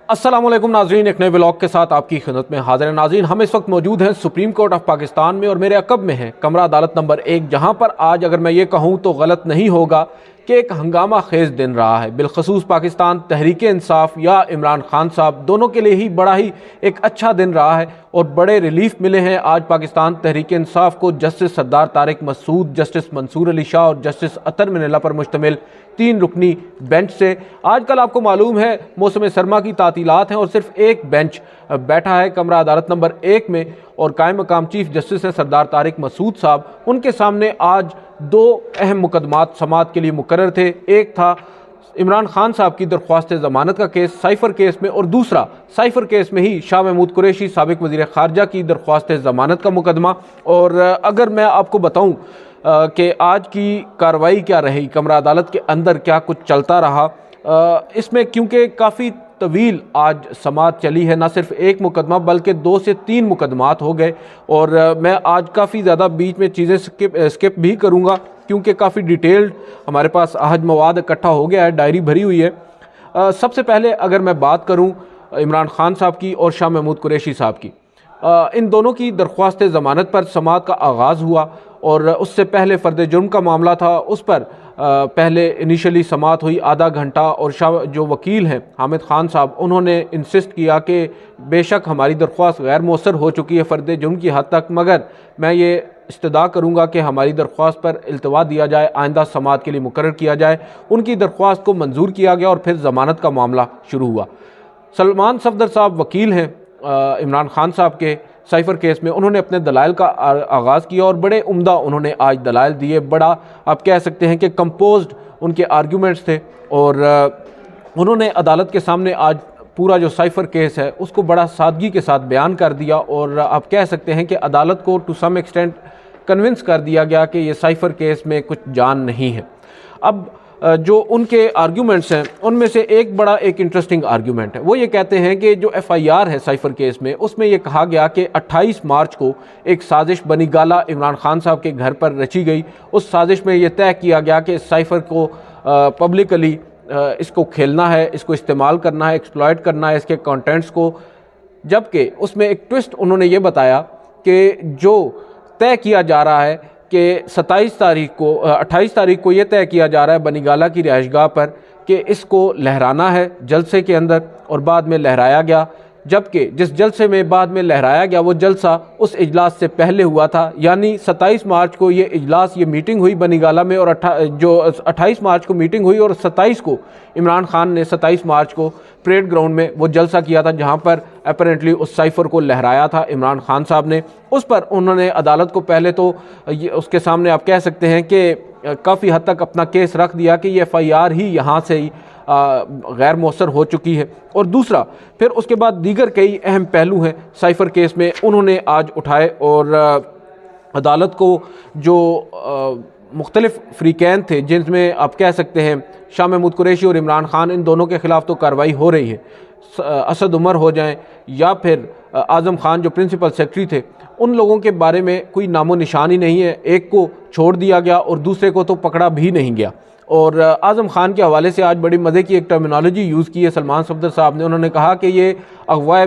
अस्सलाम वालेकुम नाज़रीन, एक नए व्लॉग के साथ आपकी खिदमत में हाजिर है। नाज़रीन, हम इस वक्त मौजूद हैं सुप्रीम कोर्ट ऑफ पाकिस्तान में और मेरे अकब में है कमरा अदालत नंबर 1, जहां पर आज अगर मैं ये कहूं तो गलत नहीं होगा कि एक हंगामा खेज दिन रहा है। बिलखसूस पाकिस्तान तहरीक इंसाफ या इमरान खान साहब दोनों के लिए ही बड़ा ही एक अच्छा दिन रहा है और बड़े रिलीफ मिले हैं आज पाकिस्तान तहरीक इंसाफ को जस्टिस सरदार तारिक मसूद, जस्टिस मंसूर अली शाह और जस्टिस अतर मिनल्ला पर मुश्तमिल 3 रुकनी बेंच से। आजकल आपको मालूम है मौसम सरमा की तातीलात हैं और सिर्फ एक बेंच बैठा है कमरा अदालत नंबर 1 में और कायम मकाम चीफ जस्टिस हैं सरदार तारिक मसूद साहब। उनके सामने आज 2 अहम मुकदमात समाअत के लिए मुकर्रर थे। एक था इमरान खान साहब की दरख्वास्त ज़मानत का केस साइफर केस में और दूसरा साइफर केस में ही शाह महमूद कुरैशी साबिक वज़ीर ख़ारजा की दरख्वास्त ज़मानत का मुकदमा। और अगर मैं आपको बताऊं कि आज की कार्रवाई क्या रही, कमरा अदालत के अंदर क्या कुछ चलता रहा, इसमें क्योंकि काफ़ी तवील आज समाअत चली है, ना सिर्फ एक मुकदमा बल्कि 2 से 3 मुकदमात हो गए और मैं आज काफ़ी ज़्यादा बीच में चीज़ें स्किप भी करूँगा क्योंकि काफ़ी डिटेल्ड हमारे पास आज मवाद इकट्ठा हो गया है, डायरी भरी हुई है। सबसे पहले अगर मैं बात करूँ इमरान खान साहब की और शाह महमूद कुरैशी साहब की, इन दोनों की दरख्वास्त ज़मानत पर समाअत का आगाज़ हुआ और उससे पहले फ़र्द जुर्म का मामला था, उस पर पहले इनिशियली समाअत हुई आधा घंटा और शाह जो वकील हैं हामिद खान साहब, उन्होंने इंसिस्ट किया कि बेशक हमारी दरख्वास्त गैर मौसर हो चुकी है फ़र्द जुर्म की हद तक, मगर मैं ये इस्तदा करूँगा कि हमारी दरख्वास्त पर इल्तवा दिया जाए, आइंदा समाअत के लिए मुकर्रर किया जाए। उनकी दरख्वास्त को मंजूर किया गया और फिर ज़मानत का मामला शुरू हुआ। सलमान सफदर साहब वकील हैं इमरान खान साहब के साइफर केस में, उन्होंने अपने दलाइल का आगाज़ किया और बड़े उम्दा उन्होंने आज दलाइल दिए। बड़ा आप कह सकते हैं कि कंपोज्ड उनके आर्ग्यूमेंट्स थे और उन्होंने अदालत के सामने आज पूरा जो साइफर केस है उसको बड़ा सादगी के साथ बयान कर दिया और आप कह सकते हैं कि अदालत को टू सम एक्सटेंट कन्विंस कर दिया गया कि ये साइफर केस में कुछ जान नहीं है। अब जो उनके आर्ग्यूमेंट्स हैं उनमें से एक इंटरेस्टिंग आर्ग्यूमेंट है, वो ये कहते हैं कि जो FIR है साइफर केस में, उसमें ये कहा गया कि 28 मार्च को एक साजिश बनी गाला इमरान खान साहब के घर पर रची गई। उस साजिश में ये तय किया गया कि इस साइफर को पब्लिकली इसको खेलना है, इसको इस्तेमाल करना है, एक्सप्लॉयट करना है इसके कंटेंट्स को। जबकि उसमें एक ट्विस्ट उन्होंने ये बताया कि जो तय किया जा रहा है कि 28 तारीख को ये तय किया जा रहा है बनीगाला की रिहाइशगाह पर कि इसको लहराना है जलसे के अंदर और बाद में लहराया गया। जबकि जिस जलसे में बाद में लहराया गया वो जलसा उस इजलास से पहले हुआ था, यानी 27 मार्च को ये मीटिंग हुई बनीगाला में और 28 मार्च को मीटिंग हुई और 27 को इमरान खान ने 27 मार्च को परेड ग्राउंड में वो जलसा किया था जहां पर अपेरेंटली उस साइफर को लहराया था इमरान खान साहब ने। उस पर उन्होंने अदालत को पहले तो उसके सामने आप कह सकते हैं कि काफ़ी हद तक अपना केस रख दिया कि ये FIR ही यहाँ से ही गैर मौसर हो चुकी है। और दूसरा फिर उसके बाद दीगर कई अहम पहलू हैं साइफर केस में उन्होंने आज उठाए और अदालत को जो मुख्तलिफ फ्रीकैन थे जिनमें आप कह सकते हैं शाह महमूद कुरैशी और इमरान खान, इन दोनों के ख़िलाफ़ तो कार्रवाई हो रही है, असद उमर हो जाएं या फिर आज़म खान जो प्रिंसिपल सेक्रेटरी थे, उन लोगों के बारे में कोई नामो निशान ही नहीं है। एक को छोड़ दिया गया और दूसरे को तो पकड़ा भी नहीं गया। और आज़म खान के हवाले से आज बड़ी मज़े की एक टर्मिनोलॉजी यूज़ की है सलमान सफदर साहब ने। उन्होंने कहा कि ये अगवा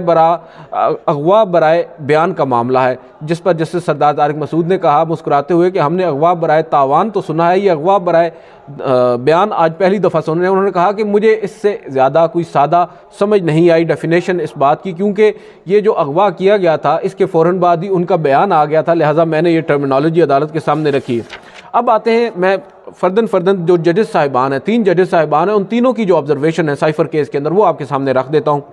बराए बयान का मामला है, जिस पर जस्टिस सरदार तारिक मसूद ने कहा मुस्कुराते हुए कि हमने अगवा बराए तावान तो सुना है, ये अगवा बराए बयान आज पहली दफ़ा सुन रहे हैं। उन्होंने कहा कि मुझे इससे ज़्यादा कोई सादा समझ नहीं आई डेफिनेशन इस बात की, क्योंकि ये जो अगवा किया गया था इसके फ़ौरन बाद ही उनका बयान आ गया था, लिहाजा मैंने ये टर्मिनोलॉजी अदालत के सामने रखी है। अब आते हैं, मैं फ़र्दन जो जजेस साहिबान हैं, 3 जजेस साहिबान हैं, उन तीनों की जो ऑब्जर्वेशन है साइफर केस के अंदर वो आपके सामने रख देता हूँ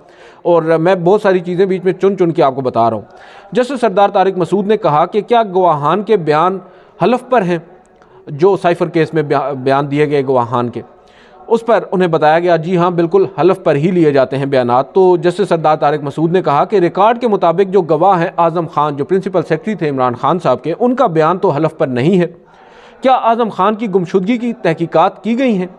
और मैं बहुत सारी चीज़ें बीच में चुन के आपको बता रहा हूँ। जस्टिस सरदार तारिक मसूद ने कहा कि क्या गवाहान के बयान हलफ पर हैं, जो साइफर केस में बयान दिए गए गवाहान के, उस पर उन्हें बताया गया जी हाँ बिल्कुल हलफ पर ही लिए जाते हैं बयानात। तो जस्टिस सरदार तारिक मसूद ने कहा कि रिकॉर्ड के मुताबिक जो गवाह हैं आज़म खान जो प्रिंसिपल सेक्रेटरी थे इमरान खान साहब के, उनका बयान तो हलफ पर नहीं है। क्या आज़म खान की गुमशुदगी की तहकीकात की गई हैं?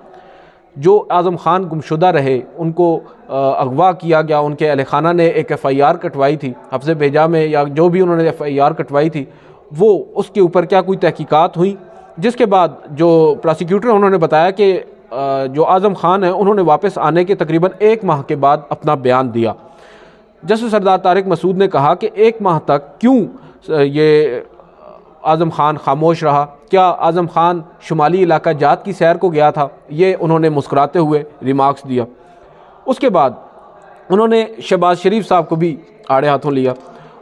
जो आज़म खान गुमशुदा रहे, उनको अगवा किया गया, उनके अहल खाना ने एक FIR कटवाई थी हफ्ज़े भेजा में या जो भी उन्होंने FIR कटवाई थी, वो उसके ऊपर क्या कोई तहकीकात हुई? जिसके बाद जो प्रोसिक्यूटर उन्होंने बताया कि जो आज़म खान हैं उन्होंने वापस आने के तकरीबन 1 माह के बाद अपना बयान दिया। जस्टिस सरदार तारिक मसूद ने कहा कि 1 माह तक क्यों ये आज़म खान खामोश रहा, क्या आज़म खान शुमाली इलाका जात की सैर को गया था, ये उन्होंने मुस्कुराते हुए रिमार्क्स दिया। उसके बाद उन्होंने शहबाज शरीफ साहब को भी आड़े हाथों लिया।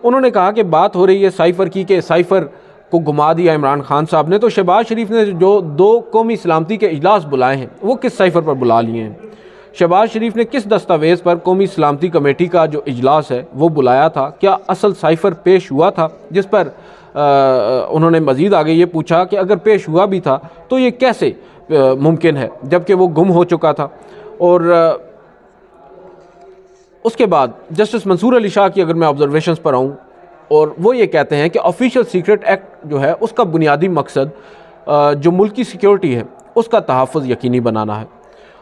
उन्होंने कहा कि बात हो रही है साइफ़र की, कि साइफ़र को घुमा दिया इमरान खान साहब ने, तो शहबाज शरीफ ने जो 2 कौमी सलामती के इजलास बुलाए हैं वो किस साइफ़र पर बुला लिए हैं? शहबाज शरीफ ने किस दस्तावेज़ पर कौमी सलामती कमेटी का जो इजलास है वो बुलाया था? क्या असल साइफ़र पेश हुआ था? जिस पर उन्होंने मज़ीद आगे ये पूछा कि अगर पेश हुआ भी था तो ये कैसे मुमकिन है जबकि वो गुम हो चुका था। और उसके बाद जस्टिस मंसूर अली शाह की अगर मैं ऑब्जर्वेशंस पर आऊँ, और वो ये कहते हैं कि ऑफिशियल सीक्रेट एक्ट जो है उसका बुनियादी मकसद जो मुल्की सिक्योरिटी है उसका तहफ़्फ़ुज़ यकीनी बनाना है,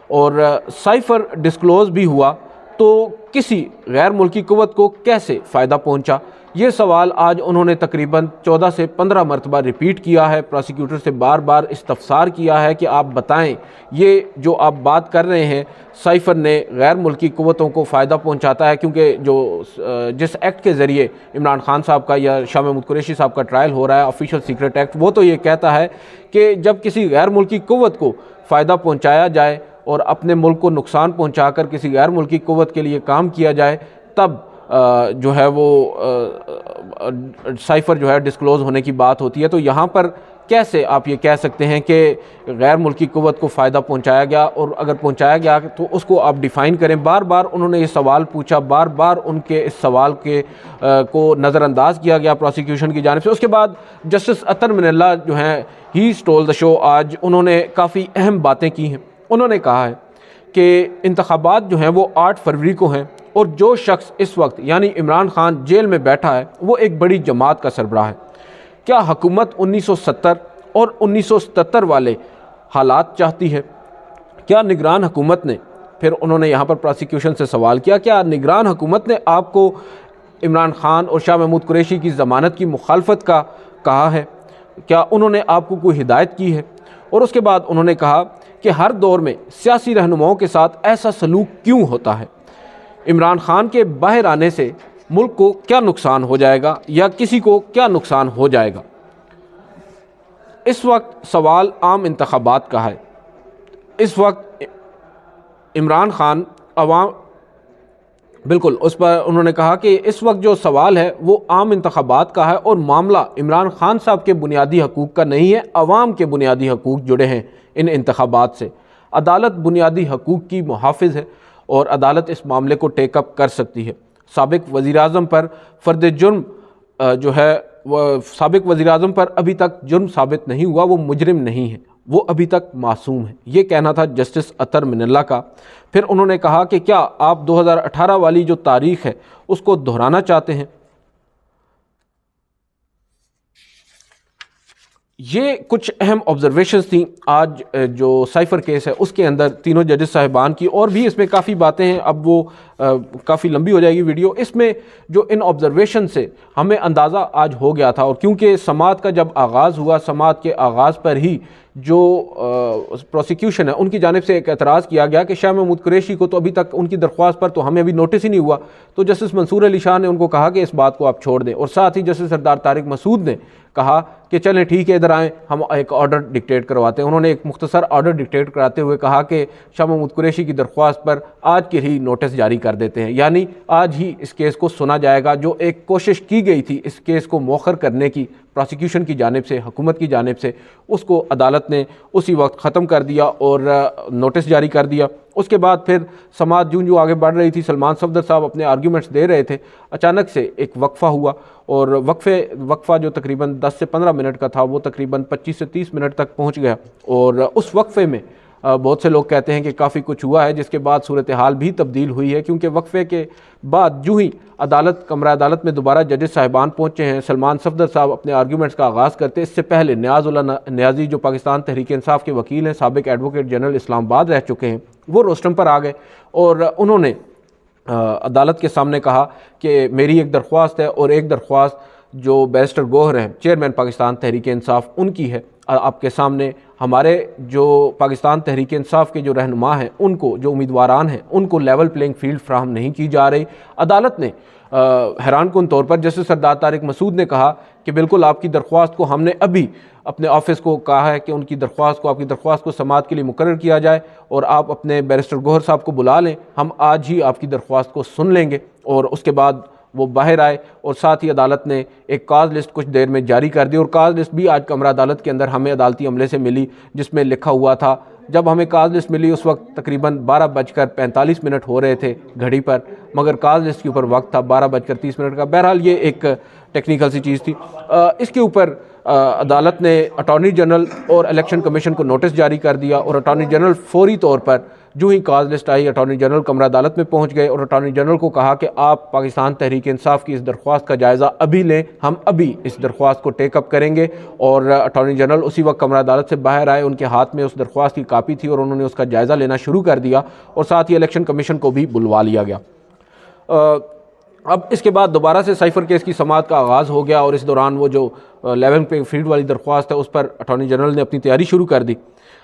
और साइफ़र डिस्क्लोज़ भी हुआ तो किसी गैर मुल्की क़ुव्वत को कैसे फ़ायदा पहुंचा? ये सवाल आज उन्होंने तकरीबन 14 से 15 मरतबा रिपीट किया है, प्रोसिक्यूटर से बार बार इस्तफ़सार किया है कि आप बताएं ये जो आप बात कर रहे हैं साइफ़र ने गैर मुल्की क़ुव्वतों को फ़ायदा पहुंचाता है, क्योंकि जो जिस एक्ट के ज़रिए इमरान खान साहब का या शाह महमूद कुरैशी साहब का ट्रायल हो रहा है, ऑफिशियल सीक्रेट एक्ट, वो तो ये कहता है कि जब किसी गैर मुल्की क़ुव्वत को फ़ायदा पहुँचाया जाए और अपने मुल्क को नुकसान पहुँचा कर किसी गैर मुल्की क़ुव्वत के लिए काम किया जाए तब जो है वो साइफ़र जो है डिस्क्लोज़ होने की बात होती है। तो यहाँ पर कैसे आप ये कह सकते हैं कि गैर मुल्की क़ुव्वत को फ़ायदा पहुँचाया गया, और अगर पहुँचाया गया तो उसको आप डिफ़ाइन करें। बार बार उन्होंने ये सवाल पूछा, बार बार उनके इस सवाल के को नज़रअंदाज किया गया प्रोसिक्यूशन की जानिब से। उसके बाद जस्टिस अतर मिनल्ला जो हैं ही स्टोल द शो, आज उन्होंने काफ़ी अहम बातें की हैं। उन्होंने कहा है कि इंतखाबात जो हैं वो 8 फरवरी को हैं, और जो शख्स इस वक्त यानी इमरान खान जेल में बैठा है वो एक बड़ी जमात का सरबराह है। क्या हुकूमत 1970 और 1977 वाले हालात चाहती है? क्या निगरान हुकूमत ने, फिर उन्होंने यहाँ पर प्रोसिक्यूशन से सवाल किया, क्या निगरान हुकूमत ने आपको इमरान खान और शाह महमूद कुरैशी की ज़मानत की मुखालफत का कहा है? क्या उन्होंने आपको कोई हिदायत की है? और उसके बाद उन्होंने कहा कि हर दौर में सियासी रहनुमाओं के साथ ऐसा सलूक क्यों होता है? इमरान खान के बाहर आने से मुल्क को क्या नुकसान हो जाएगा या किसी को क्या नुकसान हो जाएगा? इस वक्त सवाल आम इंतखाबात का है। इस वक्त इमरान खान अवाम बिल्कुल उस पर उन्होंने कहा कि इस वक्त जो सवाल है वो आम इंतखाबात का है, और मामला इमरान खान साहब के बुनियादी हकूक़ का नहीं है, अवाम के बुनियादी हकूक़ जुड़े हैं इन इंतखाबात से। अदालत बुनियादी हकूक़ की मुहाफ़िज़ है और अदालत इस मामले को टेकअप कर सकती है। साबिक वज़ीर-ए-आज़म पर फ़र्द जुर्म जो है वह साबिक वज़ीर-ए-आज़म पर अभी तक जुर्म साबित नहीं हुआ, वो मुजरिम नहीं है, वो अभी तक मासूम है। ये कहना था जस्टिस अतर मिनल्ला का। फिर उन्होंने कहा कि क्या आप 2018 वाली जो तारीख़ है उसको दोहराना चाहते हैं? ये कुछ अहम ऑब्जर्वेशंस थी आज जो साइफ़र केस है उसके अंदर तीनों जजेस साहिबान की, और भी इसमें काफ़ी बातें हैं, अब वो काफ़ी लंबी हो जाएगी वीडियो। इसमें जो इन ऑब्जर्वेशन से हमें अंदाज़ा आज हो गया था, और क्योंकि समाअत का जब आगाज़ हुआ, समाअत के आगाज़ पर ही जो प्रोसिक्यूशन है उनकी जानिब से एक एतराज़ किया गया कि शाह महमूद कुरैशी को तो अभी तक उनकी दरख्वास्त पर तो हमें अभी नोटिस ही नहीं हुआ, तो जस्टिस मंसूर अली शाह ने उनको कहा कि इस बात को आप छोड़ दें। और साथ ही जस्टिस सरदार तारिक मसूद ने कहा कि चलें ठीक है, इधर आएँ, हम एक ऑर्डर डिक्टेट करवाते हैं। उन्होंने एक मुख्तसर ऑर्डर डिक्टेट कराते हुए कहा कि शाह महमूद कुरैशी की दरख्वास्त पर आज के ही नोटिस जारी कर देते हैं, यानी आज ही इस केस को सुना जाएगा। जो एक कोशिश की गई थी इस केस को मौखर करने की प्रोसिक्यूशन की जानिब से, हुकूमत की जानिब से, उसको अदालत ने उसी वक्त ख़त्म कर दिया और नोटिस जारी कर दिया। उसके बाद फिर समाअत जो आगे बढ़ रही थी, सलमान सफदर साहब अपने आर्ग्यूमेंट्स दे रहे थे, अचानक से एक वक्फ़ा हुआ, और वक्फ़ा जो तकरीबन 10 से 15 मिनट का था वो तकरीबन 25 से 30 मिनट तक पहुंच गया। और उस वक्फ़े में बहुत से लोग कहते हैं कि काफ़ी कुछ हुआ है, जिसके बाद सूरत हाल भी तब्दील हुई है, क्योंकि वक्फ़े के बाद जो ही कमरा अदालत में दोबारा जजेस साहिबान पहुँचे हैं, सलमान सफदर साहब अपने आर्ग्यूमेंट्स का आगाज़ करते, इससे पहले नियाज़-उल-हक नियाज़ी जो पाकिस्तान तहरीक इंसाफ के वकील हैं, साबिक एडवोकेट जनरल इस्लामाबाद रह चुके हैं, वो रोस्टम पर आ गए और उन्होंने अदालत के सामने कहा कि मेरी एक दरख्वास्त है और एक दरख्वास्त जो बैरिस्टर गोहर हैं, चेयरमैन पाकिस्तान तहरीक इंसाफ, उनकी है, आपके सामने ہمارے جو پاکستان تحریک انصاف کے جو رہنما ہیں ان کو، جو امیدواران ہیں ان کو لیول پلینگ فیلڈ فراہم نہیں کی جا رہی۔ عدالت نے حیران کن طور پر جسٹس سردار طارق مسعود نے کہا کہ بالکل آپ کی درخواست کو ہم نے ابھی اپنے آفس کو کہا ہے کہ ان کی درخواست کو، آپ کی درخواست کو سماعت کے لیے مقرر کیا جائے اور آپ اپنے بیرسٹر گوہر صاحب کو بلا لیں، ہم آج ہی آپ کی درخواست کو سن لیں گے۔ اور اس کے بعد وہ باہر آئے اور ساتھ ہی عدالت نے ایک کاز لسٹ کچھ دیر میں جاری کر دی، اور کاز لسٹ بھی آج کمرہ عدالت کے اندر ہمیں عدالتی عملے سے ملی، جس میں لکھا ہوا تھا، جب ہمیں کاز لسٹ ملی اس وقت تقریباً 12:45 ہو رہے تھے گھڑی پر، مگر کاز لسٹ کے اوپر وقت تھا 12:30 کا۔ بہرحال یہ ایک ٹیکنیکل سی چیز تھی۔ اس کے اوپر عدالت نے اٹارنی جنرل اور الیکشن کمیشن کو نوٹس جاری کر دیا، اور اٹارنی جنرل فوری طور پر جو ہی کاز لسٹ آئی اٹارنی جنرل کمرہ عدالت میں پہنچ گئے اور اٹارنی جنرل کو کہا کہ آپ پاکستان تحریک انصاف کی اس درخواست کا جائزہ ابھی لیں، ہم ابھی اس درخواست کو ٹیک اپ کریں گے۔ اور اٹارنی جنرل اسی وقت کمرہ عدالت سے باہر آئے، ان کے ہاتھ میں اس درخواست کی کاپی تھی اور انہوں نے اس کا جائزہ لینا شروع کر دیا، اور ساتھ ہی الیکشن کمیشن کو بھی بلوا لیا گیا۔ اب اس کے بعد دوبارہ سے سائفر کیس کی سماعت کا آغاز ہو گیا، اور اس دوران وہ جو لیول پلینگ فیلڈ والی درخواست ہے اس پر اٹارنی جنرل نے اپنی تیاری شروع کر دی۔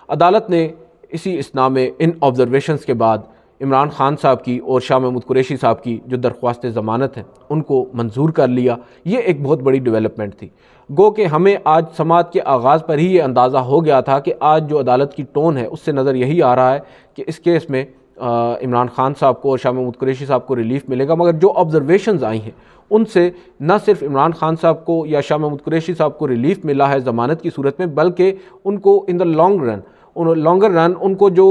عدالت نے اسی اسنا میں ان آبزرویشنز کے بعد عمران خان صاحب کی اور شاہ محمود قریشی صاحب کی جو درخواست ضمانت ہیں ان کو منظور کر لیا۔ یہ ایک بہت بڑی ڈیولپمنٹ تھی، گو کہ ہمیں آج سماعت کے آغاز پر ہی یہ اندازہ ہو گیا تھا کہ آج جو عدالت کی ٹون ہے اس سے نظر یہی آ رہا ہے کہ اس کیس میں عمران خان صاحب کو اور شاہ محمود قریشی صاحب کو ریلیف ملے گا، مگر جو آبزرویشنز آئی ہیں ان سے نہ صرف عمران خان صاحب کو یا شاہ محمود قریشی صاحب کو ریلیف ملا ہے ضمانت کی صورت میں، بلکہ ان کو ان دا لانگر رن ان کو جو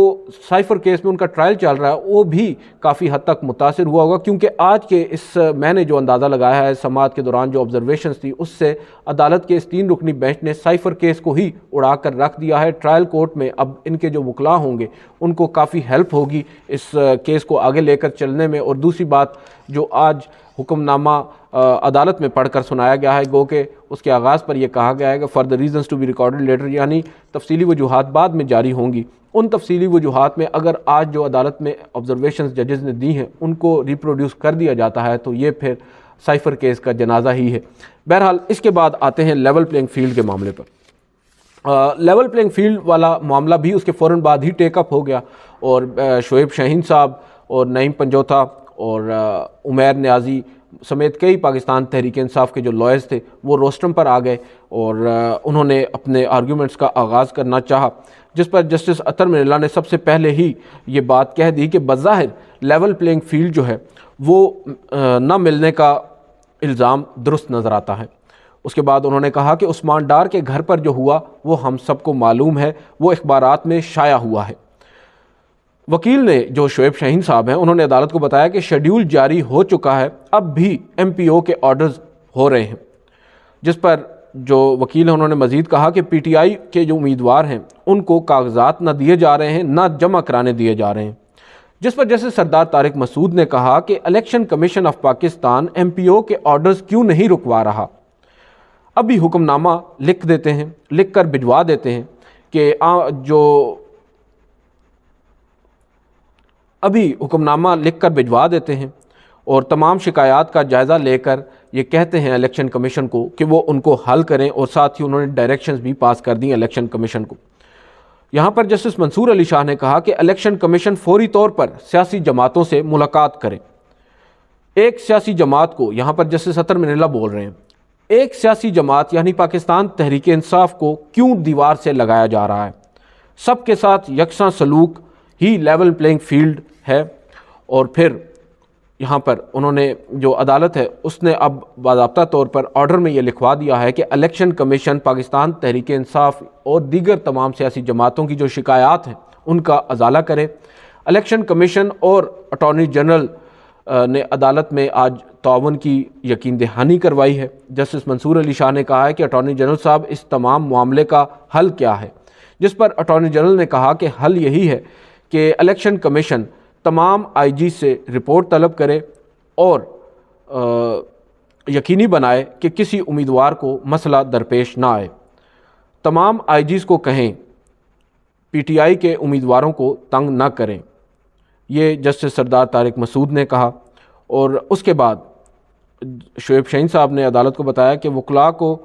سائفر کیس میں ان کا ٹرائل چل رہا ہے وہ بھی کافی حد تک متاثر ہوا ہوگا، کیونکہ آج کے اس میں نے جو اندازہ لگایا ہے سماعت کے دوران جو آبزرویشنز تھی اس سے عدالت کے اس 3 رکنی بینچ نے سائفر کیس کو ہی اڑا کر رکھ دیا ہے۔ ٹرائل کورٹ میں اب ان کے جو وکلاء ہوں گے ان کو کافی ہیلپ ہوگی اس کیس کو آگے لے کر چلنے میں۔ اور دوسری بات جو آج حکم نامہ عدالت میں پڑھ کر سنایا گیا ہے، گو کہ اس کے آغاز پر یہ کہا گیا ہے کہ for the reasons to be recorded later, یعنی تفصیلی وجوہات بعد میں جاری ہوں گی۔ ان تفصیلی وجوہات میں اگر آج جو عدالت میں آبزرویشنز ججز نے دی ہیں ان کو ریپروڈیوس کر دیا جاتا ہے تو یہ پھر سائفر کیس کا جنازہ ہی ہے۔ بہرحال اس کے بعد آتے ہیں لیول پلینگ فیلڈ کے معاملے پر۔ لیول پلینگ فیلڈ والا معاملہ بھی اس کے فوراً بعد ہی ٹیک اپ ہو گیا، اور شعیب شاہین صاحب اور نعیم پنجوتھا اور عمیر نیازی سمیت کئی پاکستان تحریک انصاف کے جو لائرز تھے وہ روسٹرم پر آ گئے اور انہوں نے اپنے آرگیومنٹس کا آغاز کرنا چاہا، جس پر جسٹس اطہر من اللہ نے سب سے پہلے ہی یہ بات کہہ دی کہ بظاہر لیول پلینگ فیلڈ جو ہے وہ نہ ملنے کا الزام درست نظر آتا ہے۔ اس کے بعد انہوں نے کہا کہ عثمان ڈار کے گھر پر جو ہوا وہ ہم سب کو معلوم ہے، وہ اخبارات میں شائع ہوا ہے۔ وکیل نے جو شعیب شاہین صاحب ہیں انہوں نے عدالت کو بتایا کہ شیڈیول جاری ہو چکا ہے، اب بھی ایم پی او کے آرڈرز ہو رہے ہیں، جس پر جو وکیل ہیں انہوں نے مزید کہا کہ پی ٹی آئی کے جو امیدوار ہیں ان کو کاغذات نہ دیے جا رہے ہیں نہ جمع کرانے دیے جا رہے ہیں، جس پر جیسے سردار طارق مسعود نے کہا کہ election commission of Pakistan M P O کے آرڈرز کیوں نہیں رکوا رہا، ابھی حکم نامہ لکھ دیتے ہیں، لکھ کر بھجوا دیتے ہیں کہ جو ابھی حکم نامہ لکھ کر بھجوا دیتے ہیں اور تمام شکایات کا جائزہ لے کر یہ کہتے ہیں الیکشن کمیشن کو کہ وہ ان کو حل کریں، اور ساتھ ہی انہوں نے ڈائریکشنز بھی پاس کر دیں الیکشن کمیشن کو۔ یہاں پر جسٹس منصور علی شاہ نے کہا کہ الیکشن کمیشن فوری طور پر سیاسی جماعتوں سے ملاقات کرے۔ ایک سیاسی جماعت کو، یہاں پر جسٹس اطہر من اللہ بول رہے ہیں، ایک سیاسی جماعت یعنی پاکستان تحریک انصاف کو کیوں دیوار سے لگایا جا رہا ہے؟ سب کے ساتھ یکساں سلوک ہی لیول پلینگ فیلڈ ہے۔ اور پھر یہاں پر انہوں نے جو عدالت ہے اس نے اب باضابطہ طور پر آرڈر میں یہ لکھوا دیا ہے کہ الیکشن کمیشن پاکستان تحریک انصاف اور دیگر تمام سیاسی جماعتوں کی جو شکایات ہیں ان کا ازالہ کرے۔ الیکشن کمیشن اور اٹارنی جنرل نے عدالت میں آج تعاون کی یقین دہانی کروائی ہے۔ جسٹس منصور علی شاہ نے کہا ہے کہ اٹارنی جنرل صاحب اس تمام معاملے کا حل کیا ہے، جس پر اٹارنی جنرل نے کہا کہ حل یہی ہے کہ الیکشن کمیشن تمام آئی جی سے رپورٹ طلب کرے اور یقینی بنائے کہ کسی امیدوار کو مسئلہ درپیش نہ آئے۔ تمام آئی جیز کو کہیں پی ٹی آئی کے امیدواروں کو تنگ نہ کریں، یہ جسٹس سردار طارق مسعود نے کہا۔ اور اس کے بعد شعیب شاہین صاحب نے عدالت کو بتایا کہ وکلاء کو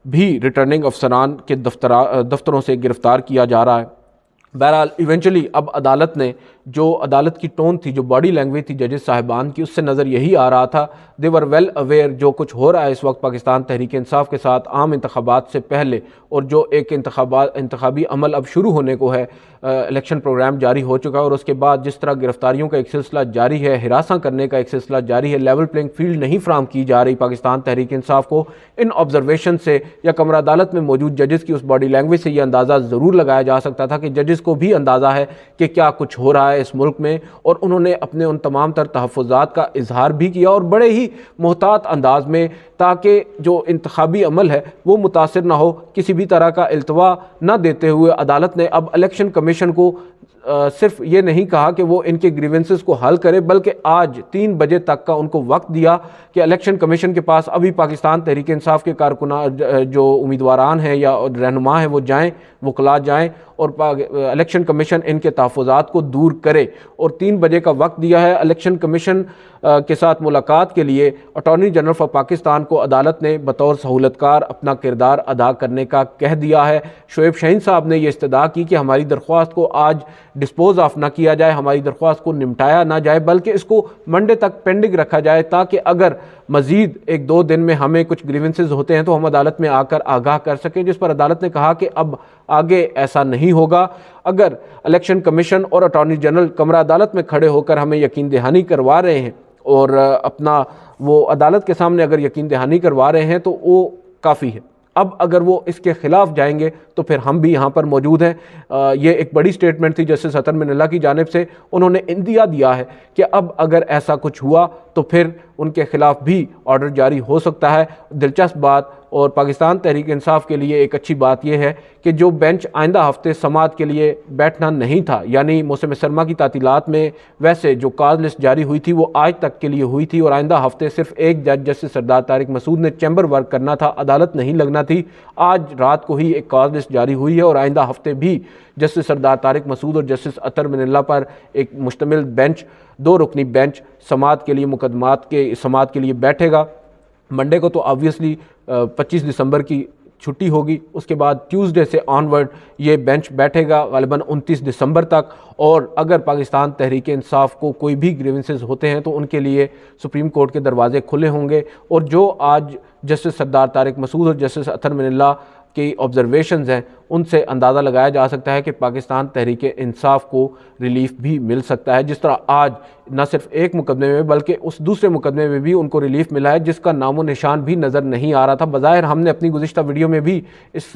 بھی ریٹرننگ افسران کے دفتروں سے گرفتار کیا جا رہا ہے۔ بہرحال ایونچولی اب عدالت نے جو عدالت کی ٹون تھی، جو باڈی لینگویج تھی ججز صاحبان کی، اس سے نظر یہی آ رہا تھا دے ور ویل اویئر جو کچھ ہو رہا ہے اس وقت پاکستان تحریک انصاف کے ساتھ عام انتخابات سے پہلے، اور جو ایک انتخابی عمل اب شروع ہونے کو ہے، الیکشن پروگرام جاری ہو چکا ہے، اور اس کے بعد جس طرح گرفتاریوں کا ایک سلسلہ جاری ہے، ہراساں کرنے کا ایک سلسلہ جاری ہے، لیول پلینگ فیلڈ نہیں فراہم کی جا رہی پاکستان تحریک انصاف کو، ان آبزرویشن سے یا کمرہ عدالت میں موجود ججز کی اس باڈی لینگویج سے یہ اندازہ ضرور لگایا جا سکتا تھا کہ ججز کو بھی اندازہ ہے کہ کیا کچھ ہو رہا ہے اس ملک میں، اور انہوں نے اپنے ان تمام تر تحفظات کا اظہار بھی کیا، اور بڑے ہی محتاط انداز میں، تاکہ جو انتخابی عمل ہے وہ متاثر نہ ہو، کسی بھی طرح کا التوا نہ دیتے ہوئے عدالت نے اب الیکشن کمیشن کو صرف یہ نہیں کہا کہ وہ ان کے گریونسز کو حل کرے، بلکہ آج 3 بجے تک کا ان کو وقت دیا کہ الیکشن کمیشن کے پاس ابھی پاکستان تحریک انصاف کے کارکنان جو امیدواران ہیں یا رہنما ہیں وہ جائیں، وکلاء جائیں، اور الیکشن کمیشن ان کے تحفظات کو دور کرے، اور 3 بجے کا وقت دیا ہے۔ الیکشن کمیشن کے ساتھ ملاقات کے لیے اٹارنی جنرل آف پاکستان کو عدالت نے بطور سہولت کار اپنا کردار ادا کرنے کا کہہ دیا ہے۔ شعیب شاہین صاحب نے یہ استدعا کی کہ ہماری درخواست کو آج ڈسپوز آف نہ کیا جائے، ہماری درخواست کو نمٹایا نہ جائے، بلکہ اس کو منڈے تک پینڈنگ رکھا جائے، تاکہ اگر مزید 1-2 دن میں ہمیں کچھ گریونسز ہوتے ہیں تو ہم عدالت میں آ کر آگاہ کر سکیں، جس پر عدالت نے کہا کہ اب آگے ایسا نہیں ہوگا۔ اگر الیکشن کمیشن اور اٹارنی جنرل کمرہ عدالت میں کھڑے ہو کر ہمیں یقین دہانی کروا رہے ہیں، اور اپنا وہ عدالت کے سامنے اگر یقین دہانی کروا رہے ہیں تو وہ کافی ہے۔ اب اگر وہ اس کے خلاف جائیں گے تو پھر ہم بھی یہاں پر موجود ہیں۔ یہ ایک بڑی سٹیٹمنٹ تھی جسٹس اطہر من اللہ کی جانب سے، انہوں نے اندیا دیا ہے کہ اب اگر ایسا کچھ ہوا تو پھر ان کے خلاف بھی آرڈر جاری ہو سکتا ہے۔ دلچسپ بات اور پاکستان تحریک انصاف کے لیے ایک اچھی بات یہ ہے کہ جو بینچ آئندہ ہفتے سماعت کے لیے بیٹھنا نہیں تھا، یعنی موسم سرما کی تعطیلات میں ویسے جو کاز لسٹ جاری ہوئی تھی وہ آج تک کے لیے ہوئی تھی، اور آئندہ ہفتے صرف ایک جج جسٹس سردار طارق مسعود نے چیمبر ورک کرنا تھا، عدالت نہیں لگنا تھی۔ آج رات کو ہی ایک کاز لسٹ جاری ہوئی ہے، اور آئندہ ہفتے بھی جسٹس سردار طارق مسعود اور جسٹس اطہر من اللہ پر ایک مشتمل بینچ، 2 رکنی بینچ سماعت کے لیے، مقدمات کے سماعت کے لیے بیٹھے گا۔ منڈے کو تو آبویسلی 25 دسمبر کی چھٹی ہوگی، اس کے بعد ٹیوزڈے سے آنورڈ یہ بینچ بیٹھے گا غالباً 29 دسمبر تک، اور اگر پاکستان تحریک انصاف کو کوئی بھی گریونسز ہوتے ہیں تو ان کے لیے سپریم کورٹ کے دروازے کھلے ہوں گے، اور جو آج جسٹس سردار طارق مسعود اور جسٹس اطہر من اللہ کی آبزرویشنز ہیں ان سے اندازہ لگایا جا سکتا ہے کہ پاکستان تحریک انصاف کو ریلیف بھی مل سکتا ہے، جس طرح آج نہ صرف ایک مقدمے میں بلکہ اس دوسرے مقدمے میں بھی ان کو ریلیف ملا ہے، جس کا نام و نشان بھی نظر نہیں آ رہا تھا۔ بظاہر ہم نے اپنی گزشتہ ویڈیو میں بھی اس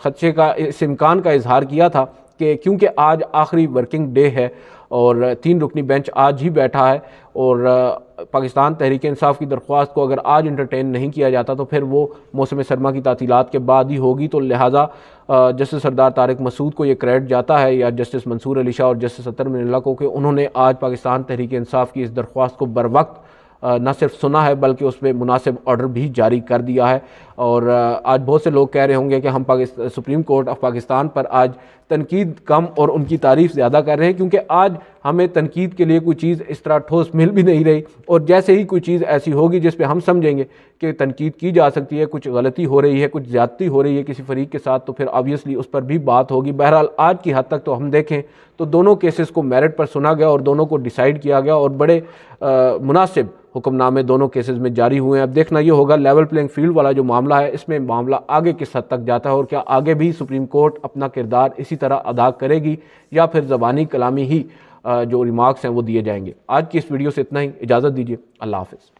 خدشے کا، اس امکان کا اظہار کیا تھا کہ کیونکہ آج آخری ورکنگ ڈے ہے اور 3 رکنی بینچ آج ہی بیٹھا ہے، اور پاکستان تحریک انصاف کی درخواست کو اگر آج انٹرٹین نہیں کیا جاتا تو پھر وہ موسم سرما کی تعطیلات کے بعد ہی ہوگی، تو لہٰذا جسٹس سردار طارق مسعود کو یہ کریڈٹ جاتا ہے، یا جسٹس منصور علی شاہ اور جسٹس اطہر من اللہ کو، کہ انہوں نے آج پاکستان تحریک انصاف کی اس درخواست کو بروقت نہ صرف سنا ہے بلکہ اس پہ مناسب آرڈر بھی جاری کر دیا ہے۔ اور آج بہت سے لوگ کہہ رہے ہوں گے کہ ہم سپریم کورٹ آف پاکستان پر آج تنقید کم اور ان کی تعریف زیادہ کر رہے ہیں، کیونکہ آج ہمیں تنقید کے لیے کوئی چیز اس طرح ٹھوس مل بھی نہیں رہی، اور جیسے ہی کوئی چیز ایسی ہوگی جس پہ ہم سمجھیں گے کہ تنقید کی جا سکتی ہے، کچھ غلطی ہو رہی ہے، کچھ زیادتی ہو رہی ہے کسی فریق کے ساتھ، تو پھر آبویسلی اس پر بھی بات ہوگی۔ بہرحال آج کی حد تک تو ہم دیکھیں تو دونوں کیسز کو میرٹ پر سنا گیا اور دونوں کو ڈیسائیڈ کیا گیا، اور بڑے مناسب حکم نامے دونوں کیسز میں جاری ہوئے ہیں۔ اب دیکھنا یہ ہوگا لیول پلینگ فیلڈ والا جو معاملہ ہے اس میں معاملہ آگے کس حد تک جاتا ہے، اور کیا آگے بھی سپریم کورٹ اپنا کردار اسی طرح ادا کرے گی، یا پھر زبانی کلامی ہی جو ریمارکس ہیں وہ دیے جائیں گے۔ آج کی اس ویڈیو سے اتنا ہی، اجازت دیجیے، اللہ حافظ۔